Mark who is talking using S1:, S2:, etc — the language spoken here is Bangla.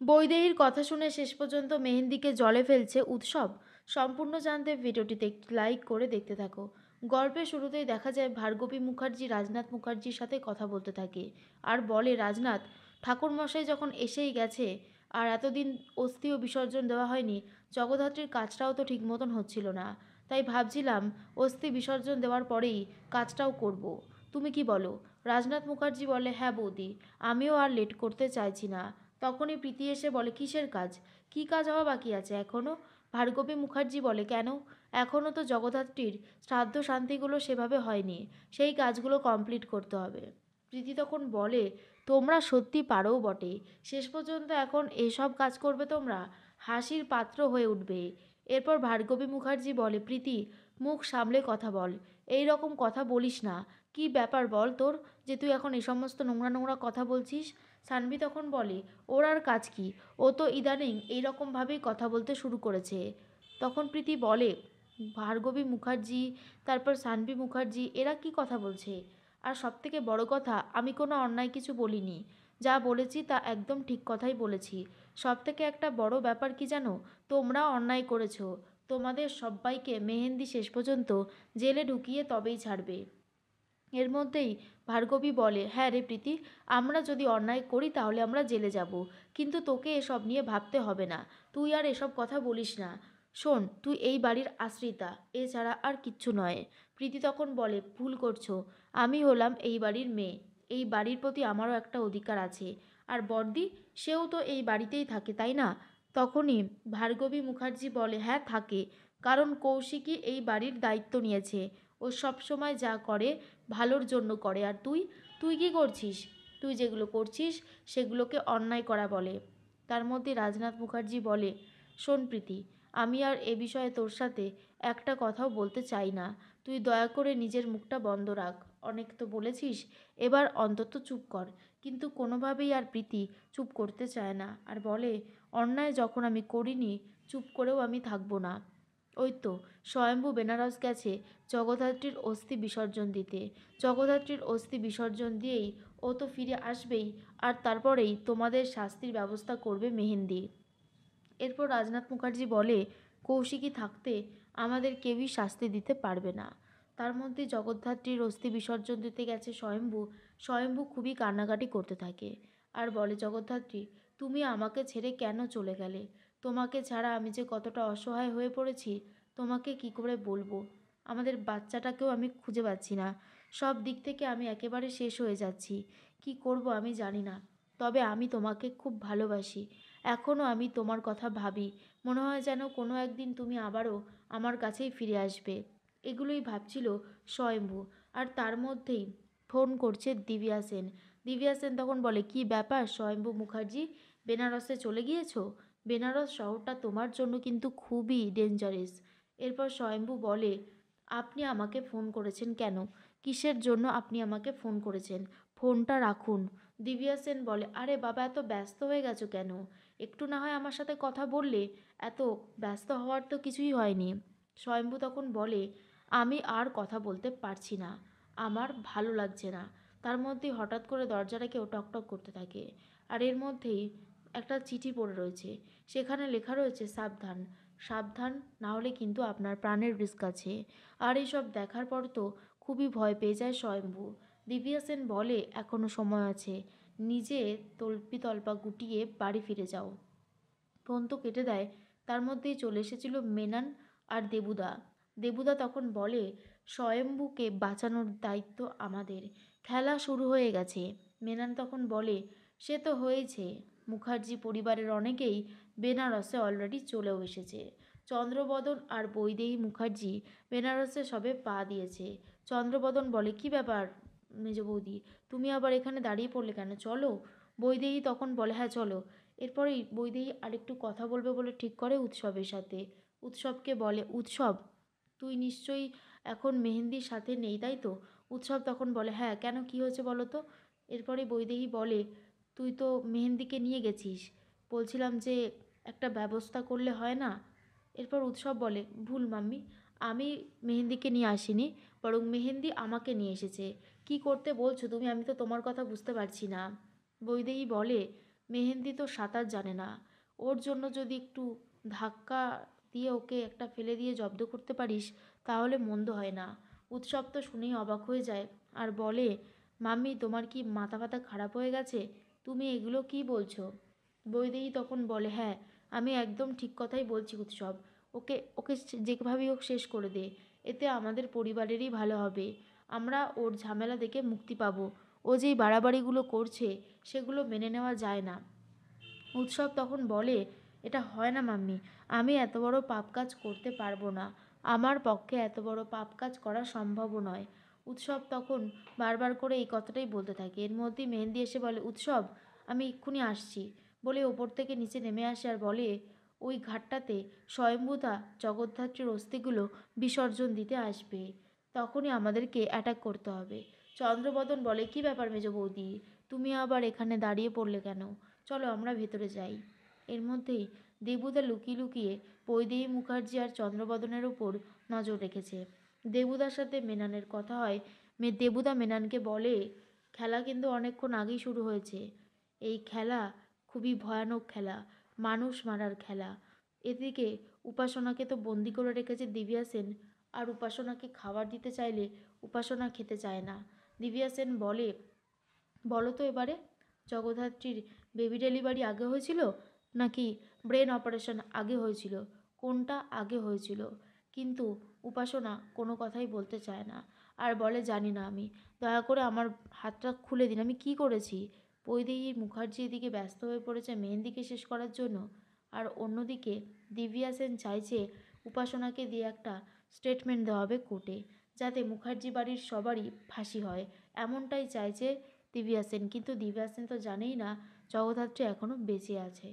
S1: বৈদেহীর কথা শুনে শেষ পর্যন্ত মেহেন্দিকে জলে ফেলছে উৎসব। সম্পূর্ণ জানতে ভিডিওটিতে একটি লাইক করে দেখতে থাকো। গল্পের শুরুতেই দেখা যায় ভার্গবী মুখার্জি রাজনাথ মুখার্জির সাথে কথা বলতে থাকে আর বলে, রাজনাথ, ঠাকুরমশাই যখন এসেই গেছে আর এতদিন অস্থিও বিসর্জন দেওয়া হয়নি, জগদ্ধাত্রীর কাজটাও তো ঠিক মতন হচ্ছিল না, তাই ভাবছিলাম অস্থি বিসর্জন দেওয়ার পরেই কাজটাও করব। তুমি কি বলো? রাজনাথ মুখার্জি বলে, হ্যাঁ বৌদি, আমিও আর লেট করতে চাইছি না। তখনই প্রীতি এসে বলে, কিসের কাজ? কি কাজ হওয়া বাকি আছে এখনও? ভার্গবী মুখার্জি বলে, কেন? এখনও তো জগদ্ধাত্রীর শ্রাদ্ধ শান্তিগুলো সেভাবে হয়নি, সেই কাজগুলো কমপ্লিট করতে হবে। প্রীতি তখন বলে, তোমরা সত্যি পারোও বটে, শেষ পর্যন্ত এখন এসব কাজ করবে তোমরা? হাসির পাত্র হয়ে উঠবে। এরপর ভার্গবী মুখার্জি বলে, প্রীতি, মুখ সামলে কথা বল, এই রকম কথা বলিস না। কি ব্যাপার বল তোর, যে তুই এখন এই সমস্ত নোংরা নোংরা কথা বলছিস? সানভি তখন বলে, ওর আর কাজ কি, ও তো ইদানিং এইরকমভাবেই কথা বলতে শুরু করেছে। তখন প্রীতি বলে, ভার্গবী মুখার্জি, তারপর সানভি মুখার্জি, এরা কি কথা বলছে? আর সবথেকে বড় কথা, আমি কোনো অন্যায় কিছু বলিনি, যা বলেছি তা একদম ঠিক কথাই বলেছি। সবথেকে একটা বড় ব্যাপার কি জানো? তোমরা অন্যায় করেছো। তোমাদের সবাইকে মেহেন্দি শেষ পর্যন্ত জেলে ঢুকিয়ে তবেই ছাড়বে। এর মধ্যেই ভার্গবী বলে, হ্যাঁ রে প্রীতি, আমরা যদি অন্যায় করি তাহলে আমরা জেলে যাব, কিন্তু তোকে এসব নিয়ে ভাবতে হবে না। তুই আর এসব কথা বলিস না। শোন, তুই এই বাড়ির আশ্রিতা, এছাড়া আর কিচ্ছু নয়। প্রীতি তখন বলে, ভুল করছো, আমি হলাম এই বাড়ির মেয়ে, এই বাড়ির প্রতি আমারও একটা অধিকার আছে। আর বড়দি, সেও তো এই বাড়িতেই থাকে, তাই না? তখনই ভার্গবী মুখার্জি বলে, হ্যাঁ থাকে, কারণ কৌশিকী এই বাড়ির দায়িত্ব নিয়েছে। ও সব সময় যা করে ভালোর জন্য করে। আর তুই, তুই কি করছিস? তুই যেগুলো করছিস সেগুলোকে অন্যায় করা বলে। তার মধ্যে রাজনাথ মুখার্জি বলে, শোন প্রীতি, আমি আর এ বিষয়ে তোর সাথে একটা কথাও বলতে চাই না। তুই দয়া করে নিজের মুখটা বন্ধ রাখ। অনেক তো বলেছিস, এবার অন্তত চুপ কর। কিন্তু কোনোভাবেই আর প্রীতি চুপ করতে চায় না আর বলে, অন্যায় যখন আমি করিনি, চুপ করেও আমি থাকবো না। ওই তো স্বয়ম্ভু বেনারস গেছে জগদ্ধাত্রীর অস্থি বিসর্জন দিতে। জগদ্ধাত্রীর অস্থি বিসর্জন দিয়েই ও তো ফিরে আসবেই, আর তারপরেই তোমাদের শাস্তির ব্যবস্থা করবে মেহেন্দি। এরপর রাজনাথ মুখার্জি বলে, কৌশিকী থাকতে আমাদের কেউই শাস্তি দিতে পারবে না। তার মধ্যে জগদ্ধাত্রীর অস্থি বিসর্জন দিতে গেছে স্বয়ম্ভু। স্বয়ম্ভু খুবই কান্নাকাটি করতে থাকে আর বলে, জগদ্ধাত্রী, তুমি আমাকে ছেড়ে কেন চলে গেলে? তোমাকে ছাড়া আমি যে কতটা অসহায় হয়ে পড়েছি তোমাকে কি করে বলবো? আমাদের বাচ্চাটাকেও আমি খুঁজে পাচ্ছি না। সব দিক থেকে আমি একেবারে শেষ হয়ে যাচ্ছি। কি করব আমি জানি না। তবে আমি তোমাকে খুব ভালোবাসি। এখনও আমি তোমার কথা ভাবি। মনে হয় যেন কোনো একদিন তুমি আবারও আমার কাছেই ফিরে আসবে। এগুলোই ভাবছিল স্বয়ম্ভু। আর তার মধ্যেই ফোন করছে দিব্যা সেন। দিব্যা সেন তখন বলে, কি ব্যাপার স্বয়ম্ভু মুখার্জি, বেনারসে চলে গিয়েছো? বেনারস শহরটা তোমার জন্য কিন্তু খুবই ডেঞ্জারাস। এরপর স্বয়ম্ভু বলে, আপনি আমাকে ফোন করেছেন কেন? কিসের জন্য আপনি আমাকে ফোন করেছেন? ফোনটা রাখুন। দিব্যা সেন বলে, আরে বাবা, এত ব্যস্ত হয়ে গেছো কেন? একটু না হয় আমার সাথে কথা বললে। এত ব্যস্ত হওয়ার তো কিছুই হয়নি। স্বয়ম্ভু তখন বলে, আমি আর কথা বলতে পারছি না, আমার ভালো লাগছে না। তার মধ্যেই হঠাৎ করে দরজাটা কেউ টকটক করতে থাকে। আর এর মধ্যেই একটা চিঠি পড়ে রয়েছে। সেখানে লেখা রয়েছে, সাবধান, সাবধান, না হলে কিন্তু আপনার প্রাণের রিস্ক আছে। আর এইসব দেখার পর তো খুবই ভয় পেয়ে যায় স্বয়ম্ভু। দিব্যা সেন বলে, এখনও সময় আছে, নিজে তল্পিতল্পা গুটিয়ে বাড়ি ফিরে যাও। ফোন তো কেটে দেয়। তার মধ্যেই চলে এসেছিল মেনন আর দেবুদা। দেবুদা তখন বলে, স্বয়ম্ভুকে বাঁচানোর দায়িত্ব আমাদের, খেলা শুরু হয়ে গেছে। মেনন তখন বলে, সে তো হয়েছে, মুখার্জি পরিবারের অনেকেই বেনারসে অলরেডি চলেও এসেছে। চন্দ্রবদন আর বৈদেহী মুখার্জি বেনারসে সবে পা দিয়েছে। চন্দ্রবদন বলে, কি ব্যাপার মেজ বৌদি, তুমি আবার এখানে দাঁড়িয়ে পড়লে কেন? চলো। বৈদেহী তখন বলে, হ্যাঁ চলো। এরপরেই বৈদেহী আরেকটু কথা বলবে বলে ঠিক করে উৎসবের সাথে। উৎসবকে বলে, উৎসব, তুই নিশ্চয়ই এখন মেহেন্দির সাথে নেই, তাই তো? উৎসব তখন বলে, হ্যাঁ, কেন, কি হয়েছে বলো তো? এরপরে বৈদেহী বলে, তুই তো মেহেন্দিকে নিয়ে গেছিস, বলছিলাম যে একটা ব্যবস্থা করলে হয় না? এরপর উৎসব বলে, ভুল মাম্মি, আমি মেহেন্দিকে নিয়ে আসিনি, বরং মেহেন্দি আমাকে নিয়ে এসেছে। কি করতে বলছো তুমি? আমি তো তোমার কথা বুঝতে পারছি না। বৈদেহী বলে, মেহেন্দি তো সাঁতার জানে না, ওর জন্য যদি একটু ধাক্কা দিয়ে ওকে একটা ফেলে দিয়ে জব্দ করতে পারিস তাহলে মন্দ হয় না। উৎসব তো শুনেই অবাক হয়ে যায় আর বলে, মাম্মি তোমার কি মাথা ফাতা খারাপ হয়ে গেছে? তুমি এগুলো কি বলছো? বৈদেহী তখন বলে, হ্যাঁ আমি একদম ঠিক কথাই বলছি উৎসব। ওকে ওকে যেভাবেই হোক শেষ করে দে, এতে আমাদের পরিবারেরই ভালো হবে। আমরা ওর ঝামেলা থেকে মুক্তি পাবো। ও যেই বাড়াবাড়িগুলো করছে সেগুলো মেনে নেওয়া যায় না। উৎসব তখন বলে, এটা হয় না মাম্মি, আমি এত বড় পাপ কাজ করতে পারবো না, আমার পক্ষে এত বড় পাপ কাজ করা সম্ভবও নয়। উৎসব তখন বারবার করে এই কথাটাই বলতে থাকে। এর মধ্যেই মেহেন্দি এসে বলে, উৎসব আমি এক্ষুনি আসছি বলে ওপর থেকে নিচে নেমে আসে আর বলে, ওই ঘাটটাতে স্বয়ম্ভূতা জগদ্ধাত্রীর অস্থিগুলো বিসর্জন দিতে আসবে, তখনই আমাদেরকে অ্যাটাক করতে হবে। চন্দ্রবদন বলে, কি ব্যাপার মেজ বৌদি, তুমি আবার এখানে দাঁড়িয়ে পড়লে কেন? চলো আমরা ভেতরে যাই। এর মধ্যেই দেবুদা লুকিয়ে লুকিয়ে বৈদেহী মুখার্জি আর চন্দ্রবদনের ওপর নজর রেখেছে। দেবুদার সাথে মেনানের কথা হয়। দেবুদা মেনানকে বলে, খেলা কিন্তু অনেকক্ষণ আগেই শুরু হয়েছে। এই খেলা খুবই ভয়ানক খেলা, মানুষ মারার খেলা। এদিকে উপাসনাকে তো বন্দি করে রেখেছে দিব্যা সেন, আর উপাসনাকে খাবার দিতে চাইলে উপাসনা খেতে চায় না। দিব্যা সেন বলে, বলো তো এবারে, জগদ্ধাত্রীর বেবি ডেলিভারি আগে হয়েছিল নাকি ব্রেন অপারেশন আগে হয়েছিল? কোনটা আগে হয়েছিল? কিন্তু উপাসনা কোনো কথাই বলতে চায় না আর বলে, জানি না আমি, দয়া করে আমার হাতটা খুলে দিন, আমি কি করেছি? বৈদেহী মুখার্জি এদিকে ব্যস্ত হয়ে পড়েছে মেহেন্দিকে শেষ করার জন্য, আর অন্যদিকে দিব্যা সেন চাইছে উপাসনাকে দিয়ে একটা স্টেটমেন্ট দেওয়া হবে কোর্টে, যাতে মুখার্জি বাড়ির সবারই ফাঁসি হয়। এমনটাই চাইছে দিব্যা সেন, কিন্তু দিব্যা সেন তো জানেই না জগদ্ধাত্রী এখনও বেঁচে আছে।